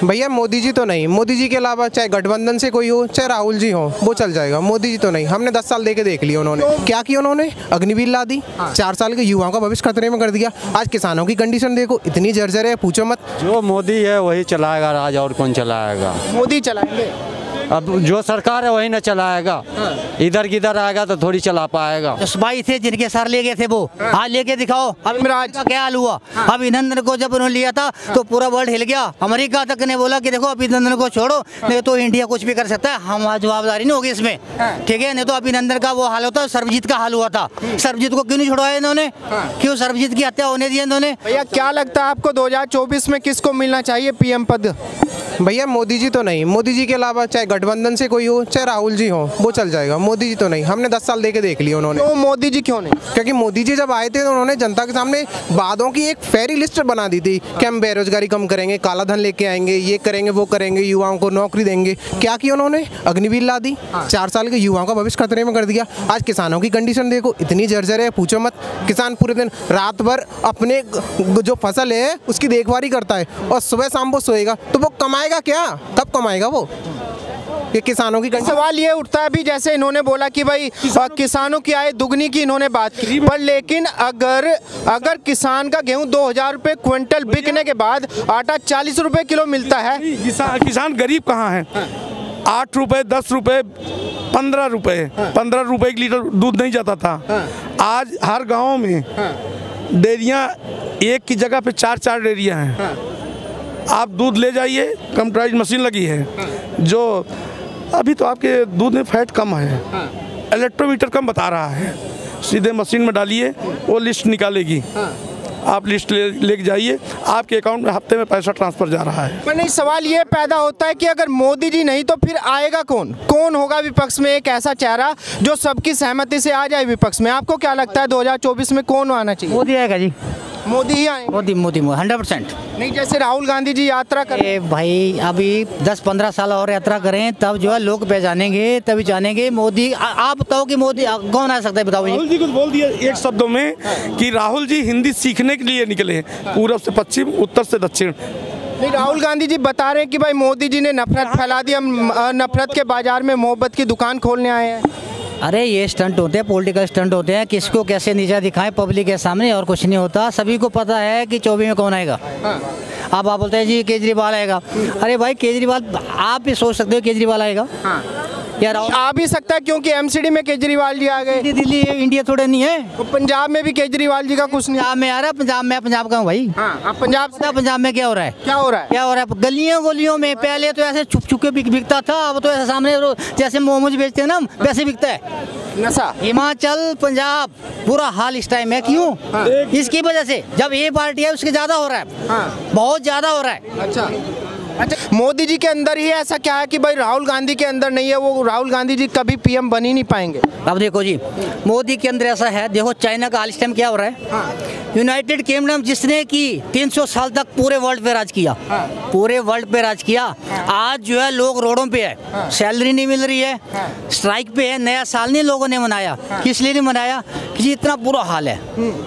भैया मोदी जी तो नहीं, मोदी जी के अलावा चाहे गठबंधन से कोई हो, चाहे राहुल जी हो, वो चल जाएगा। मोदी जी तो नहीं, हमने 10 साल देके देख लिया। उन्होंने क्या किया? उन्होंने अग्निवीर ला दी, 4 साल के युवाओं का भविष्य खतरे में कर दिया। आज किसानों की कंडीशन देखो, इतनी जर्जर है, पूछो मत। जो मोदी है वही चलाएगा राज, और कौन चलाएगा? मोदी चलाएंगे। अब जो सरकार है वही न चलाएगा, इधर किधर आएगा तो थोड़ी चला पाएगा। तो भाई थे जिनके सर ले गए थे वो आज लेके दिखाओ। अब इमरान का क्या हाल हुआ? अभिनंदन को जब उन्होंने लिया था तो पूरा वर्ल्ड हिल गया। अमेरिका तक ने बोला कि देखो अभिनंदन को छोड़ो, नहीं तो इंडिया कुछ भी कर सकता है, हम जवाबदारी नहीं होगी इसमें, ठीक है। नहीं तो अभिनंदन का वो हाल होता, सर्वजीत का हाल हुआ था। सर्वजीत को क्यों नहीं छुड़वाया इन्होंने? क्यों सर्वजीत की हत्या होने दी इन्होंने? भैया क्या लगता है आपको 2024 में किसको मिलना चाहिए पीएम पद? भैया मोदी जी तो नहीं, मोदी जी के अलावा चाहे गठबंधन से कोई हो, चाहे राहुल जी हो, वो चल जाएगा। मोदी जी तो नहीं, हमने 10 साल देके देख लिया। उन्होंने तो मोदी जी क्यों नहीं? क्योंकि मोदी जी जब आए थे तो उन्होंने जनता के सामने वादों की एक फेरी लिस्ट बना दी थी कि हम बेरोजगारी कम करेंगे, काला धन लेके आएंगे, ये करेंगे, वो करेंगे, युवाओं को नौकरी देंगे। क्या किया उन्होंने? अग्निवीर ला दी, 4 साल के युवाओं का भविष्य खतरे में कर दिया। आज किसानों की कंडीशन देखो, इतनी जर्जर है, पूछो मत। किसान पूरे दिन रात भर अपने जो फसल है उसकी देखभाल करता है और सुबह शाम वो सोएगा, तो वो कमाएगा क्या? कब कमाएगा वो? ये किसानों की सवाल ये उठता है, अभी जैसे इन्होंने बोला कि भाई किसानों की आय दुगनी की इन्होंने बात की, पर लेकिन अगर किसान का गेहूं 2000 रुपए क्विंटल बिकने के बाद आटा 40 रुपए किलो मिलता है, किसान गरीब कहाँ है? 8 रुपए, 10 रुपए, 15 रुपए, 15 रुपए एक लीटर दूध नहीं जाता था। आज हर गांव में डेयरियां, एक की जगह पे 4-4 डेयरियां हैं। आप दूध ले जाइए, कंप्यूटराइज मशीन लगी है जो अभी तो आपके दूध में फैट कम है, इलेक्ट्रोमीटर कम बता रहा है, सीधे मशीन में डालिए वो लिस्ट निकालेगी। आप लिस्ट लेके जाइए, आपके अकाउंट में हफ्ते में पैसा ट्रांसफर जा रहा है। पर नहीं, सवाल ये पैदा होता है कि अगर मोदी जी नहीं तो फिर आएगा कौन? कौन होगा विपक्ष में एक ऐसा चेहरा जो सबकी सहमति से आ जाए विपक्ष में? आपको क्या लगता है 2024 में कौन आना चाहिए? मोदी आएगा जी, मोदी ही आएंगे। मोदी 100%। नहीं, जैसे राहुल गांधी जी यात्रा करें भाई अभी 10-15 साल और यात्रा करें तब जो है लोग पहचानेंगे, तभी जानेंगे मोदी। आप बताओ कि मोदी कौन आ सकता है? बताओ। राहुल जी कुछ बोल दिया एक शब्दों में कि राहुल जी हिंदी सीखने के लिए निकले, पूरब से पश्चिम, उत्तर से दक्षिण। नहीं, राहुल गांधी जी बता रहे हैं कि भाई मोदी जी ने नफरत फैला दी, हम नफरत के बाजार में मोहब्बत की दुकान खोलने आए हैं। अरे ये स्टंट होते हैं, पॉलिटिकल स्टंट होते हैं, किसको कैसे नीचा दिखाएं पब्लिक के सामने, और कुछ नहीं होता। सभी को पता है कि 24 में कौन आएगा। अब आप बोलते हैं जी केजरीवाल आएगा। अरे भाई केजरीवाल, आप भी सोच सकते हो केजरीवाल आएगा यार? आ भी सकता है क्योंकि एमसीडी में केजरीवाल जी आ गए। दिल्ली इंडिया थोड़े नहीं है। तो पंजाब में भी केजरीवाल जी का कुछ नहीं। पंजाब में आ रहा है, पंजाब का हूँ भाई। आप पंजाब में क्या हो रहा है? क्या हो रहा है? गलियों में पहले तो ऐसे छुप छुप के बिकता था, अब तो ऐसे सामने जैसे मोमोज बेचते हैं ना वैसे बिकता है नशा। हिमाचल, पंजाब बुरा हाल इस टाइम है। क्यों? इसकी वजह से जब ये पार्टी है उसके ज्यादा हो रहा है, बहुत ज्यादा हो रहा है। अच्छा, मोदी जी के अंदर ही ऐसा क्या है कि भाई राहुल गांधी के अंदर नहीं है? वो राहुल गांधी जी कभी पीएम बन ही नहीं पाएंगे। अब देखो जी, मोदी के अंदर ऐसा है, देखो चाइना का हाल इस टाइम क्या हो रहा है। यूनाइटेड किंगडम जिसने की 300 साल तक पूरे वर्ल्ड पे राज किया, पूरे वर्ल्ड पे राज किया, आज जो है लोग रोडों पे है, सैलरी नहीं मिल रही है, स्ट्राइक पे है। नया साल नहीं लोगों ने मनाया, किस लिए नहीं मनाया? कि इतना बुरा हाल है।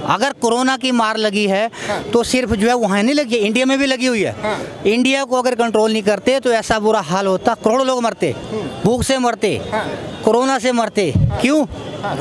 अगर कोरोना की मार लगी है तो सिर्फ जो है वहाँ नहीं लगी, इंडिया में भी लगी हुई है। इंडिया को अगर कंट्रोल नहीं करते तो ऐसा बुरा हाल होता, करोड़ों लोग मरते, भूख से मरते, कोरोना से मरते। क्यों?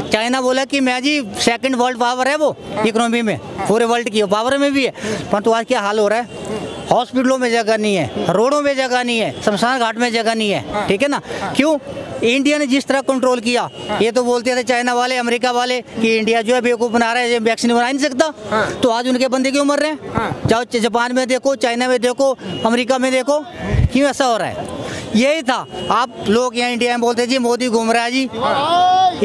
चाइना बोला कि मैं जी सेकंड वर्ल्ड पावर है वो इकोनॉमी में, पूरे वर्ल्ड की पावर में भी है। परंतु आज क्या हाल हो रहा है? हॉस्पिटलों में जगह नहीं है, रोडों में जगह नहीं है, शमशान घाट में जगह नहीं है, ठीक है ना? क्यों? इंडिया ने जिस तरह कंट्रोल किया, ये तो बोलते थे चाइना वाले, अमेरिका वाले कि इंडिया जो है बेवकूफ़ बना रहा है, वैक्सीन बना नहीं सकता। तो आज उनके बंदे क्यों मर रहे हैं? जाओ जापान में देखो, चाइना में देखो, अमेरिका में देखो, क्यों ऐसा हो रहा है? यही था। आप लोग यहाँ इंडिया में बोलते जी मोदी घूम रहा है जी,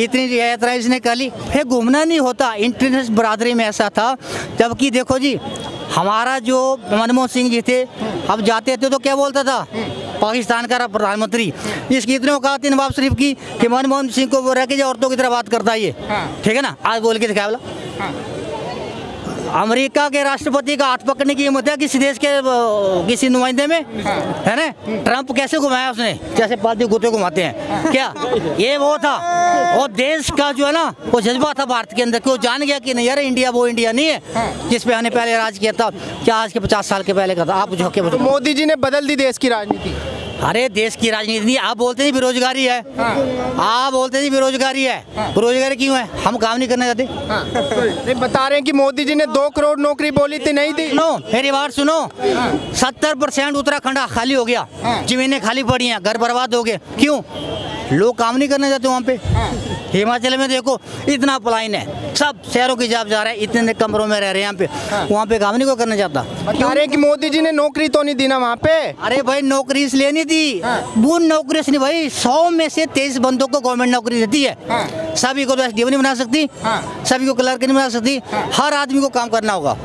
इतनी यात्रा इसने कर ली। फिर घूमना नहीं होता, इंटरनेशनल बरादरी में ऐसा था। जबकि देखो जी, हमारा जो मनमोहन सिंह जी थे, अब जाते थे तो क्या बोलता था? पाकिस्तान का प्रधानमंत्री, इसकी इतनी औकात नवाब शरीफ की कि मनमोहन सिंह को वो रह के जो औरतों की तरह बात करता है ये, ठीक है ना? आज बोल के दिखाया बोला। अमेरिका के राष्ट्रपति का हाथ पकड़ने की हिम्मत है किसी देश के किसी नुमाइंदे में, है ना? ट्रंप कैसे घुमाया उसने, जैसे पालतू कुत्ते घुमाते हैं क्या? ये वो था, और देश का जो है ना वो जज्बा था भारत के अंदर, क्यों जान गया कि नहीं यार इंडिया वो इंडिया नहीं है जिस पे हमने पहले राज किया था, क्या आज के 50 साल के पहले का था। आप झोंके तो मोदी जी ने बदल दी देश की राजनीति। अरे देश की राजनीति नहीं, आप बोलते नहीं बेरोजगारी है, आप बोलते नहीं बेरोजगारी है, बेरोजगारी क्यों है? हम काम नहीं करना चाहते। नहीं, बता रहे हैं कि मोदी जी ने 2 करोड़ नौकरी बोली थी, नहीं दी। सुनो मेरी बात सुनो, 70% उत्तराखंड खाली हो गया, जमीनें खाली पड़ी हैं, घर बर्बाद हो गए, क्यों? लोग काम नहीं करना चाहते वहाँ पे। हिमाचल में देखो इतना पलायन है, सब शहरों की जाप जा रहे हैं, इतने कमरों में रह रहे हैं यहाँ पे, वहाँ पे काम नहीं को करना चाहता। बता रहे हैं कि मोदी जी ने नौकरी तो नहीं दी ना वहाँ पे। अरे भाई नौकरी इसलिए नहीं दी, वो नौकरी नहीं भाई, 100 में से 23 बंदों को गवर्नमेंट नौकरी देती है। सभी को तो एसडीओ नहीं बना सकती, सभी को क्लर्क नहीं बना सकती, हर आदमी को काम करना होगा,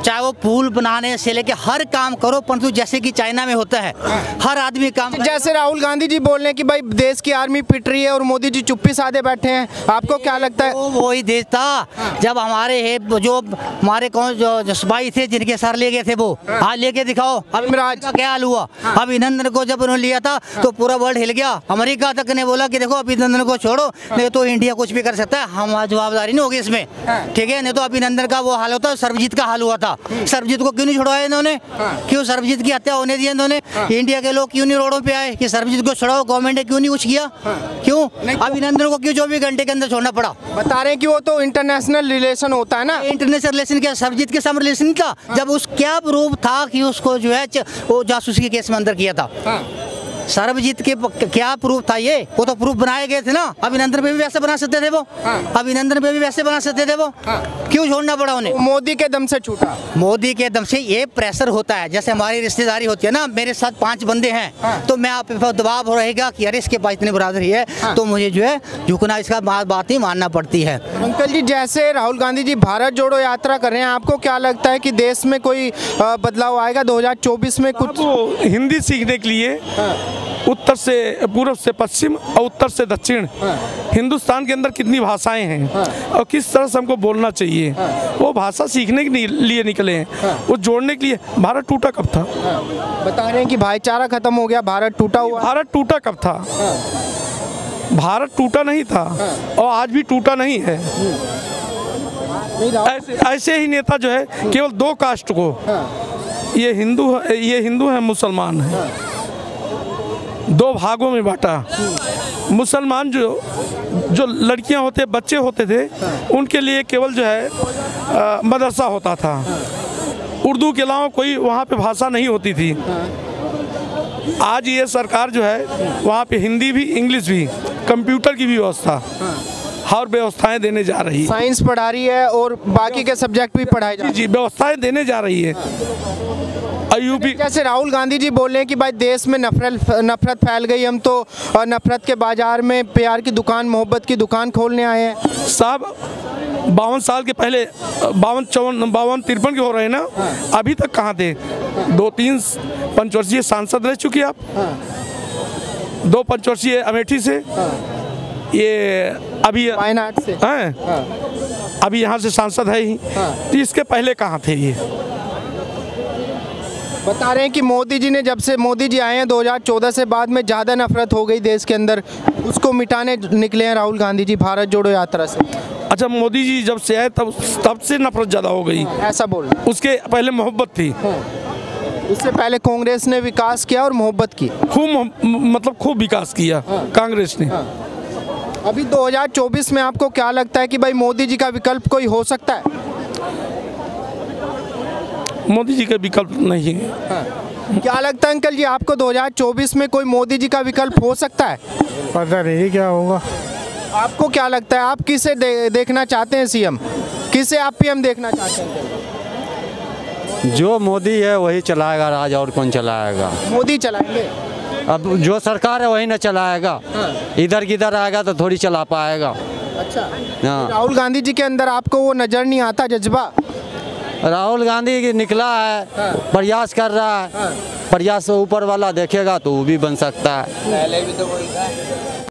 चाहे वो पुल बनाने से लेके हर काम करो, परंतु जैसे कि चाइना में होता है हर आदमी काम। जैसे राहुल गांधी जी बोल रहे हैं कि भाई देश की आर्मी पिट रही है और मोदी जी चुप्पी साधे बैठे हैं, आपको क्या लगता है? वो ही देश था जब हमारे जो हमारे कौन जो सिपाही थे जिनके सर ले गए थे, वो आज लेके दिखाओ अभिनंदन का क्या हाल हुआ। अभिनंदन को जब उन्होंने लिया था तो पूरा वर्ल्ड हिल गया, अमेरिका तक ने बोला कि देखो अभिनंदन को छोड़ो, नहीं तो इंडिया कुछ भी कर सकता है, हम जवाबदारी नहीं होगी इसमें, ठीक है? नहीं तो अभिनंदन का वो हाल होता, सर्वजीत का हाल हुआ था। सर्वजीत को क्यों नहीं छुड़वाया इन्होंने, क्यों सर्वजीत की हत्या होने दी इन्होंने? इंडिया के लोग क्यों नहीं रोडों पे आए कि सर्वजीत को छुड़ाओ, गवर्नमेंट ने क्यों नहीं कुछ किया, क्यों? अभिनंदन को क्यों 24 घंटे के अंदर छोड़ना पड़ा? बता रहे हैं कि वो तो इंटरनेशनल रिलेशन होता है ना। इंटरनेशनल रिलेशन क्या सर्वजीत के साथ रिलेशन था? जब उस क्या प्रूफ था कि उसको जो है वो जासूसी के केस में अंदर किया था? सर्वजीत के क्या प्रूफ था? ये वो तो प्रूफ बनाए गए थे ना। अभिनंदन पे भी वैसे बना सकते थे वो, अभिनंदन पे भी वैसे बना सकते थे वो, क्यों छोड़ना पड़ा उन्हें? मोदी के दम से छूटा, मोदी के दम से। ये प्रेशर होता है, जैसे हमारी रिश्तेदारी होती है ना, मेरे साथ 5 बंदे हैं तो मैं आप पे दबाव हो रहेगा कि अरे इसके पास इतनी बरादरी है तो मुझे जो है झुकना, इसका बात ही मानना पड़ती है। अंकल जी जैसे राहुल गांधी जी भारत जोड़ो यात्रा कर रहे हैं, आपको क्या लगता है कि देश में कोई बदलाव आएगा 2024 में? कुछ हिंदी सीखने के लिए उत्तर से पूर्व से पश्चिम और उत्तर से दक्षिण हिंदुस्तान के अंदर कितनी भाषाएं हैं और किस तरह से हमको बोलना चाहिए, वो भाषा सीखने के लिए निकले हैं, वो जोड़ने के लिए। भारत टूटा कब था? बता रहे हैं कि भाईचारा खत्म हो गया, भारत टूटा हुआ। भारत टूटा कब था? भारत टूटा नहीं था और आज भी टूटा नहीं है। ऐसे ही नेता जो है केवल 2 कास्ट को, ये हिंदू है मुसलमान है, 2 भागों में बांटा। मुसलमान जो लड़कियां होते बच्चे होते थे उनके लिए केवल जो है मदरसा होता था, उर्दू के अलावा कोई वहाँ पे भाषा नहीं होती थी। आज ये सरकार जो है वहाँ पे हिंदी भी इंग्लिश भी कंप्यूटर की भी व्यवस्था हर व्यवस्थाएं देने जा रही है। साइंस पढ़ा रही है और बाकी के सब्जेक्ट भी पढ़ाए जा, जी व्यवस्थाएं देने जा रही है। यूपी जैसे राहुल गांधी जी बोल रहे हैं कि भाई देश में नफरत फैल गई, हम तो नफरत के बाजार में प्यार की दुकान, मोहब्बत की दुकान खोलने आए हैं। साहब 52 साल के पहले 52-53 के हो रहे हैं ना, अभी तक कहाँ थे? 2-3 पंचवर्षीय सांसद रह चुके आप, 2 पंचवर्षीय अमेठी से, ये अभी वायनाड से हैं, अभी यहाँ से सांसद है ही, तो इसके पहले कहाँ थे ये? बता रहे हैं कि मोदी जी ने, जब से मोदी जी आए हैं 2014 से बाद में ज़्यादा नफरत हो गई देश के अंदर, उसको मिटाने निकले हैं राहुल गांधी जी भारत जोड़ो यात्रा से। अच्छा, मोदी जी जब से आए तब से नफरत ज़्यादा हो गई, ऐसा बोल? उसके पहले मोहब्बत थी। उससे पहले कांग्रेस ने विकास किया और मोहब्बत की, खूब विकास किया कांग्रेस ने। अभी 2024 में आपको क्या लगता है कि भाई मोदी जी का विकल्प कोई हो सकता है? मोदी जी का विकल्प नहीं है। क्या लगता है अंकल जी आपको 2024 में कोई मोदी जी का विकल्प हो सकता है? पता नहीं क्या होगा। आपको क्या लगता है, आप किसे देखना चाहते हैं सीएम, किसे आप पीएम देखना चाहते हैं? जो मोदी है वही चलाएगा राज, और कौन चलाएगा? मोदी चलाएंगे। अब जो सरकार है वही ना चलाएगा, इधर किधर आएगा तो थोड़ी चला पाएगा। अच्छा, हाँ। राहुल गांधी जी के अंदर आपको वो नजर नहीं आता जज्बा? राहुल गांधी निकला है, प्रयास कर रहा है, प्रयास ऊपर वाला देखेगा तो वो भी बन सकता है।